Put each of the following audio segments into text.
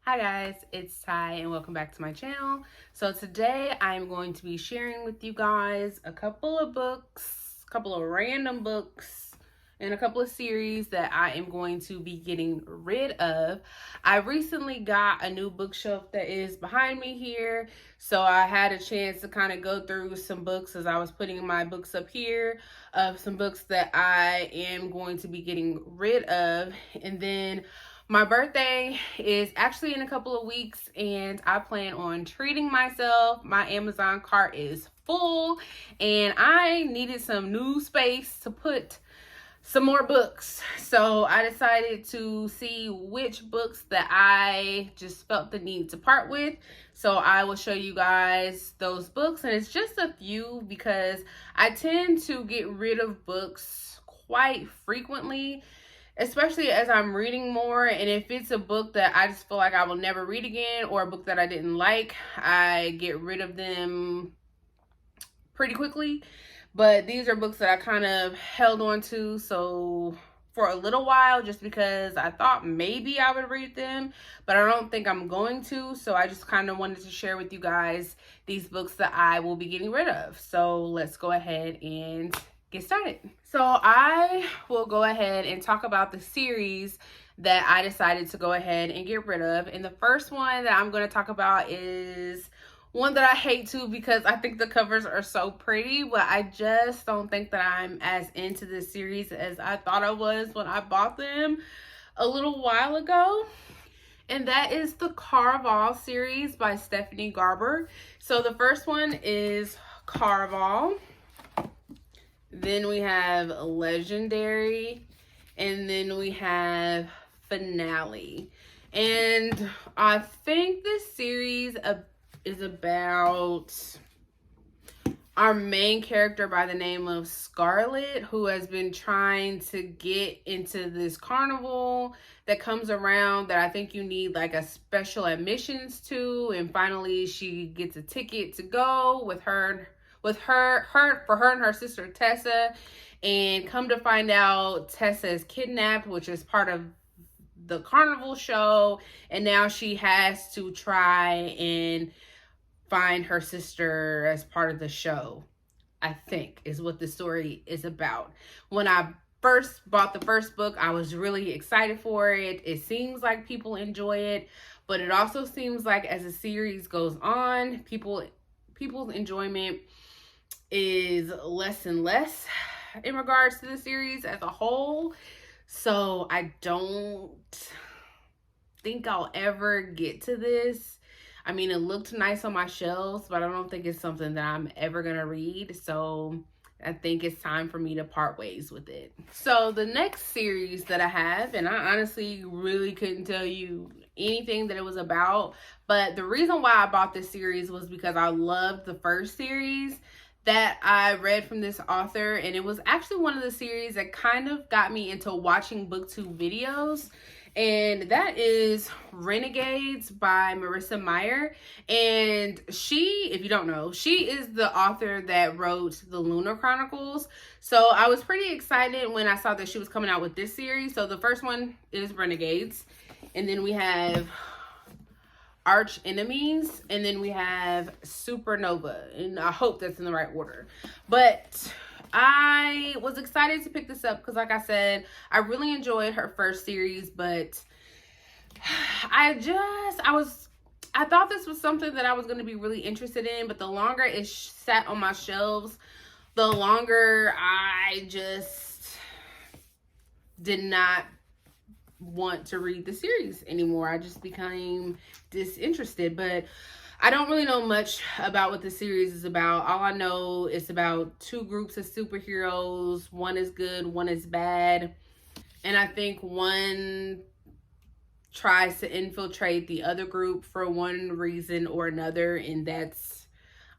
Hi guys, it's Ty and welcome back to my channel. So today I'm going to be sharing with you guys a couple of books, a couple of random books, and a couple of series that I am going to be getting rid of. I recently got a new bookshelf that is behind me here, so I had a chance to kind of go through some books as I was putting my books up here of some books that I am going to be getting rid of. And then my birthday is actually in a couple of weeks and I plan on treating myself. My Amazon cart is full and I needed some new space to put some more books. So I decided to see which books that I just felt the need to part with. So I will show you guys those books, and it's just a few because I tend to get rid of books quite frequently, especially as I'm reading more. And if it's a book that I just feel like I will never read again, or a book that I didn't like, I get rid of them pretty quickly. But these are books that I kind of held on to for a little while, just because I thought maybe I would read them, but I don't think I'm going to. So I just kind of wanted to share with you guys these books that I will be getting rid of. So let's go ahead and get started. So I will go ahead and talk about the series that I decided to go ahead and get rid of. And the first one that I'm going to talk about is one that I hate to, because I think the covers are so pretty, but I just don't think that I'm as into this series as I thought I was when I bought them a little while ago. And that is the Caraval series by Stephanie Garber. So the first one is Caraval. Then we have Legendary, and then we have Finale. And I think this series is about our main character by the name of Scarlett, who has been trying to get into this carnival that comes around that I think you need like a special admissions to, and finally she gets a ticket to go with her and her sister Tessa. And come to find out, Tessa is kidnapped, which is part of the carnival show, and now she has to try and find her sister as part of the show, I think, is what the story is about. When I first bought the first book, I was really excited for it. It seems like people enjoy it, but it also seems like as the series goes on, people's enjoyment is less and less in regards to the series as a whole. So I don't think I'll ever get to this. I mean, it looked nice on my shelves, but I don't think it's something that I'm ever gonna read. So I think it's time for me to part ways with it. So the next series that I have, and I honestly really couldn't tell you anything that it was about, but the reason why I bought this series was because I loved the first series that I read from this author, and it was actually one of the series that kind of got me into watching booktube videos, and that is Renegades by Marissa Meyer. And she, if you don't know, she is the author that wrote the Lunar Chronicles. So I was pretty excited when I saw that she was coming out with this series. So the first one is Renegades, and then we have Arch Enemies, and then we have Supernova, and I hope that's in the right order. But I was excited to pick this up because, like I said, I really enjoyed her first series, but I thought this was something that I was going to be really interested in, but the longer it sat on my shelves, the longer I just did not want to read the series anymore. I just became disinterested. But I don't really know much about what the series is about. All I know is about two groups of superheroes. One is good, one is bad. And I think one tries to infiltrate the other group for one reason or another. And that's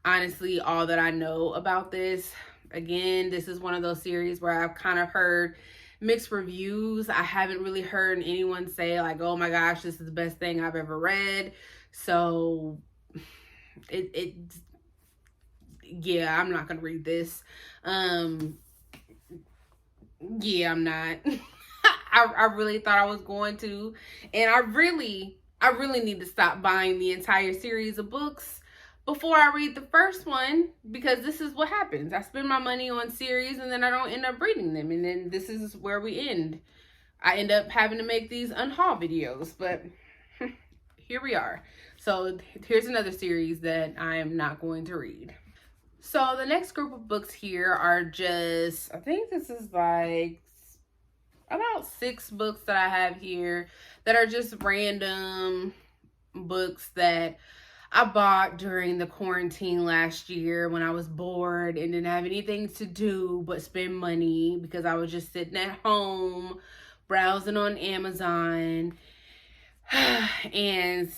honestly all that I know about this. Again, this is one of those series where I've kind of heard mixed reviews. I haven't really heard anyone say like, oh my gosh, this is the best thing I've ever read. So yeah, I'm not gonna read this. Yeah, I'm not. I really thought I was going to, and I really I really need to stop buying the entire series of books before I read the first one, because this is what happens. I spend my money on series and then I don't end up reading them. And then this is where we end. I end up having to make these unhaul videos, but here we are. So here's another series that I am not going to read. So the next group of books here are just, I think this is like about 6 books that I have here that are just random books that I bought during the quarantine last year when I was bored and didn't have anything to do but spend money, because I was just sitting at home browsing on Amazon. And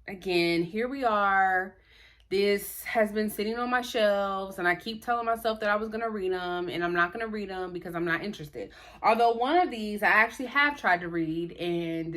again, here we are. This has been sitting on my shelves, and I keep telling myself that I was going to read them, and I'm not going to read them because I'm not interested. Although one of these I actually have tried to read, and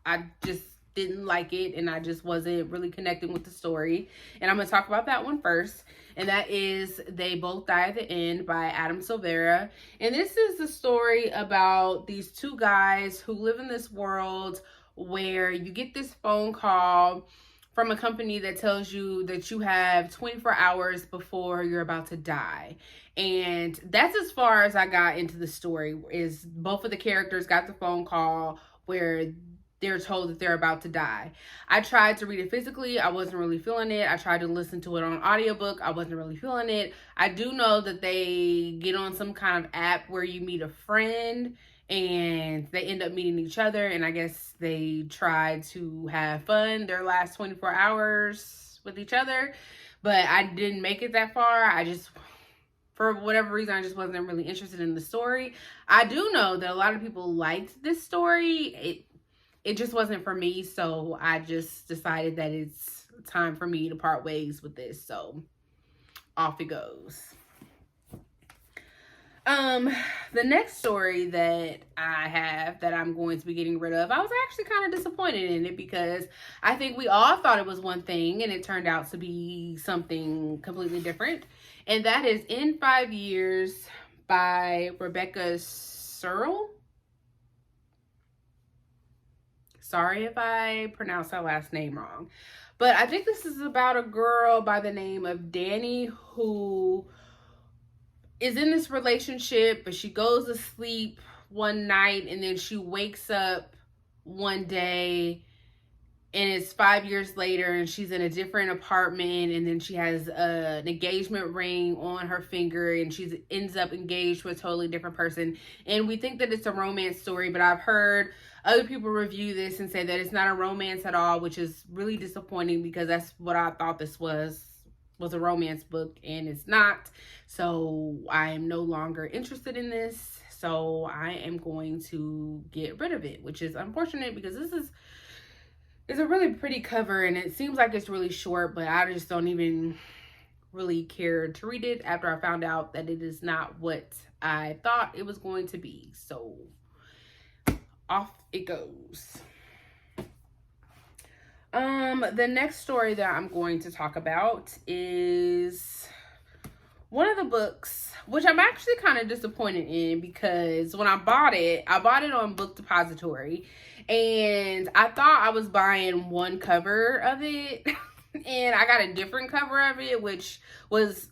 I just didn't like it, and I just wasn't really connecting with the story. And I'm going to talk about that one first, and that is They Both Die at the End by Adam Silvera. And this is the story about these 2 guys who live in this world where you get this phone call from a company that tells you that you have 24 hours before you're about to die. And that's as far as I got into the story, is both of the characters got the phone call where they're told that they're about to die. I tried to read it physically. I wasn't really feeling it. I tried to listen to it on audiobook. I wasn't really feeling it. I do know that they get on some kind of app where you meet a friend and they end up meeting each other, and I guess they try to have fun their last 24 hours with each other, but I didn't make it that far. For whatever reason, I just wasn't really interested in the story. I do know that a lot of people liked this story. It just wasn't for me, so I just decided that it's time for me to part ways with this, so off it goes. The next story that I have that I'm going to be getting rid of, I was actually kind of disappointed in it because I think we all thought it was one thing and it turned out to be something completely different. And that is In 5 Years by Rebecca Searle. Sorry if I pronounced her last name wrong. But I think this is about a girl by the name of Danny who is in this relationship, but she goes to sleep one night and then she wakes up one day and it's 5 years later and she's in a different apartment, and then she has an engagement ring on her finger and she ends up engaged to a totally different person. And we think that it's a romance story, but I've heard other people review this and say that it's not a romance at all, which is really disappointing because that's what I thought this was a romance book, and it's not. So I am no longer interested in this. So I am going to get rid of it, which is unfortunate because it's a really pretty cover and it seems like it's really short, but I just don't even really care to read it after I found out that it is not what I thought it was going to be. So off it goes. The next story that I'm going to talk about is one of the books, which I'm actually kind of disappointed in because when I bought it on Book Depository, and I thought I was buying one cover of it, and I got a different cover of it, which was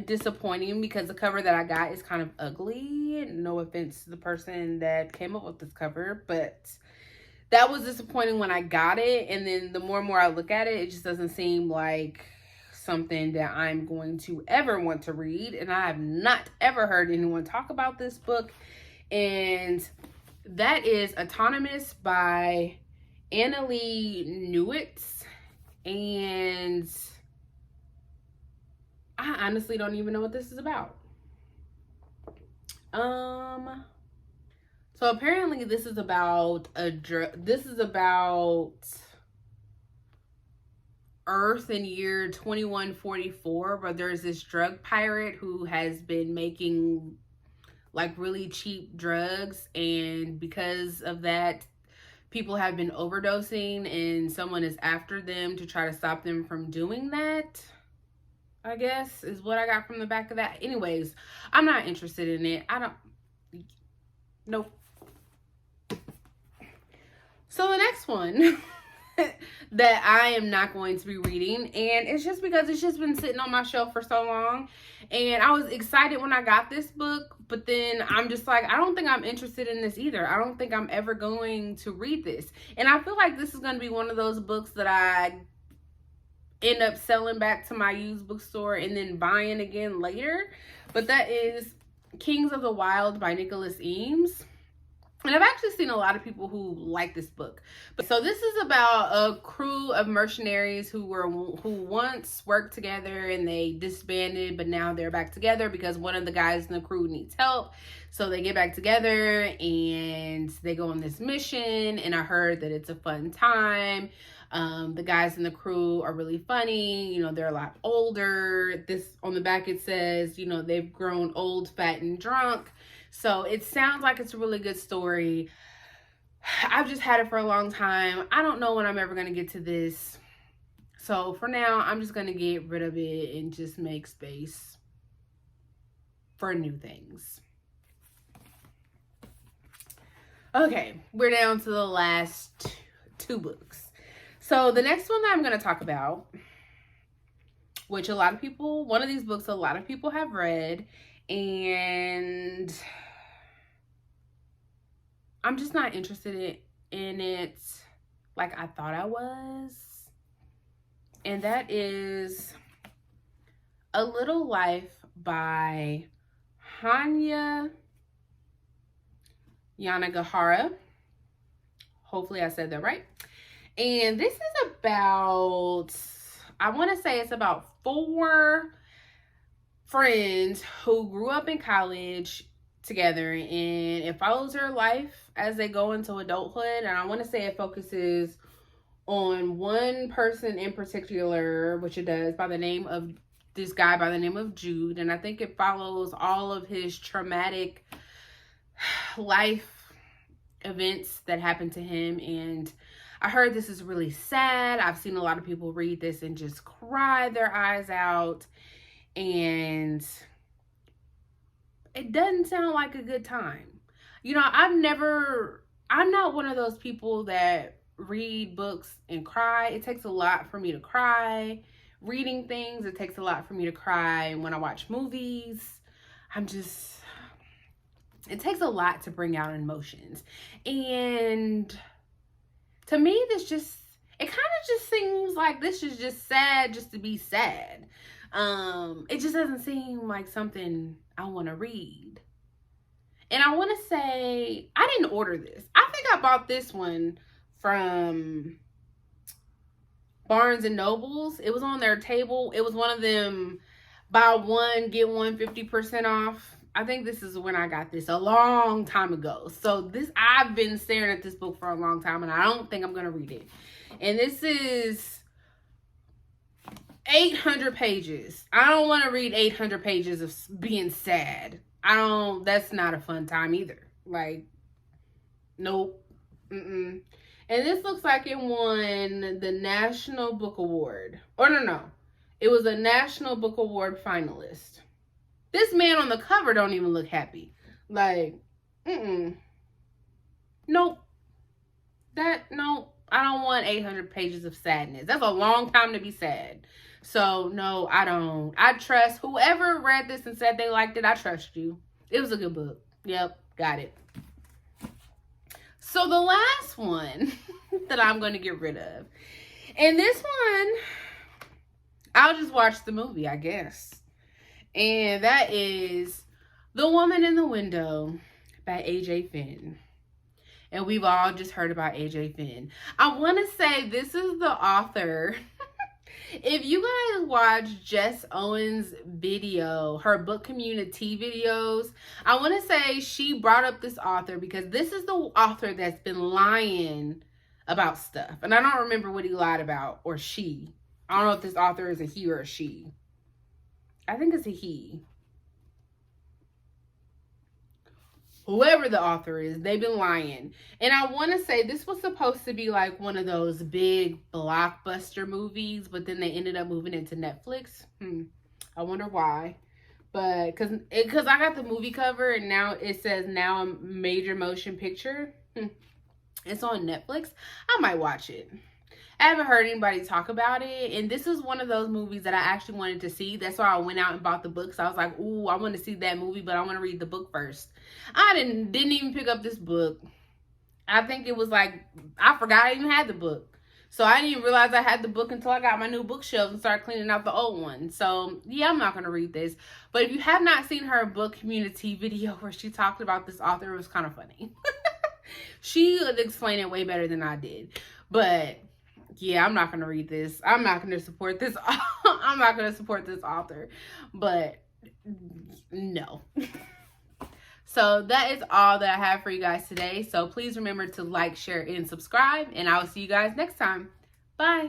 disappointing because the cover that I got is kind of ugly. No offense to the person that came up with this cover, but that was disappointing when I got it. And then the more and more I look at it, it just doesn't seem like something that I'm going to ever want to read. And I have not ever heard anyone talk about this book. And that is Autonomous by Annalee Newitz. And I honestly don't even know what this is about. So apparently this is about Earth in year 2144, where there's this drug pirate who has been making like really cheap drugs, and because of that people have been overdosing and someone is after them to try to stop them from doing that, I guess is what I got from the back of that. Anyways, I'm not interested in it. Nope. So the next one that I am not going to be reading, and it's just because it's just been sitting on my shelf for so long, and I was excited when I got this book, but then I'm just like, I don't think I'm interested in this either. I don't think I'm ever going to read this. And I feel like this is going to be one of those books that I end up selling back to my used bookstore and then buying again later. But that is Kings of the Wild by Nicholas Eames. And I've actually seen a lot of people who like this book. So this is about a crew of mercenaries who once worked together and they disbanded, but now they're back together because one of the guys in the crew needs help. So they get back together and they go on this mission, and I heard that it's a fun time. The guys in the crew are really funny. You know, they're a lot older. This on the back it says, you know, they've grown old, fat, and drunk. So it sounds like it's a really good story. I've just had it for a long time. I don't know when I'm ever going to get to this. So for now, I'm just going to get rid of it and just make space for new things. Okay, we're down to the last two books. So the next one that I'm going to talk about, which one of these books a lot of people have read, and I'm just not interested in it like I thought I was. And that is A Little Life by Hanya Yanagihara. Hopefully I said that right. And this is about, I want to say it's about 4 friends who grew up in college together, and it follows their life as they go into adulthood. And I want to say it focuses on one person in particular, which it does, by the name of this guy by the name of Jude. And I think it follows all of his traumatic life events that happened to him. And I heard this is really sad. I've seen a lot of people read this and just cry their eyes out, and it doesn't sound like a good time. You know, I'm not one of those people that read books and cry. It takes a lot for me to cry. Reading things, it takes a lot for me to cry. When I watch movies, it takes a lot to bring out emotions. And to me, it kind of just seems like this is just sad just to be sad. It just doesn't seem like something I want to read. And I want to say, I didn't order this. I think I bought this one from Barnes and Nobles. It was on their table. It was one of them buy one, get one 50% off. I think this is when I got this a long time ago. So I've been staring at this book for a long time, and I don't think I'm going to read it. And this is 800 pages. I don't want to read 800 pages of being sad. That's not a fun time either. Like, nope. And this looks like it won the National Book Award. Or no. It was a National Book Award finalist. This man on the cover don't even look happy. Like, nope. I don't want 800 pages of sadness. That's a long time to be sad. So, no, I don't. I trust whoever read this and said they liked it. I trust you. It was a good book. Yep, got it. So, the last one that I'm going to get rid of. And this one, I'll just watch the movie, I guess. And that is The Woman in the Window by A.J. Finn. And we've all just heard about A.J. Finn. I want to say this is the author. If you guys watch Jess Owens' video, her book community videos, I want to say she brought up this author because this is the author that's been lying about stuff. And I don't remember what he lied about, or she. I don't know if this author is a he or a she. I think it's a he. Whoever the author is, they've been lying. And I want to say this was supposed to be like one of those big blockbuster movies, but then they ended up moving into Netflix. I wonder why. But because I got the movie cover and now it says now a major motion picture. It's on Netflix. I might watch it. I haven't heard anybody talk about it, and this is one of those movies that I actually wanted to see. That's why I went out and bought the books. I was like, ooh, I want to see that movie, but I want to read the book first. I didn't even pick up this book. I think it was like, I forgot I even had the book. So I didn't even realize I had the book until I got my new bookshelf and started cleaning out the old one. So yeah, I'm not going to read this. But if you have not seen her book community video where she talked about this author, it was kind of funny. She would explain it way better than I did. But yeah, I'm not going to read this. I'm not going to support this. I'm not going to support this author. But no. So that is all that I have for you guys today. So please remember to like, share, and subscribe. And I will see you guys next time. Bye.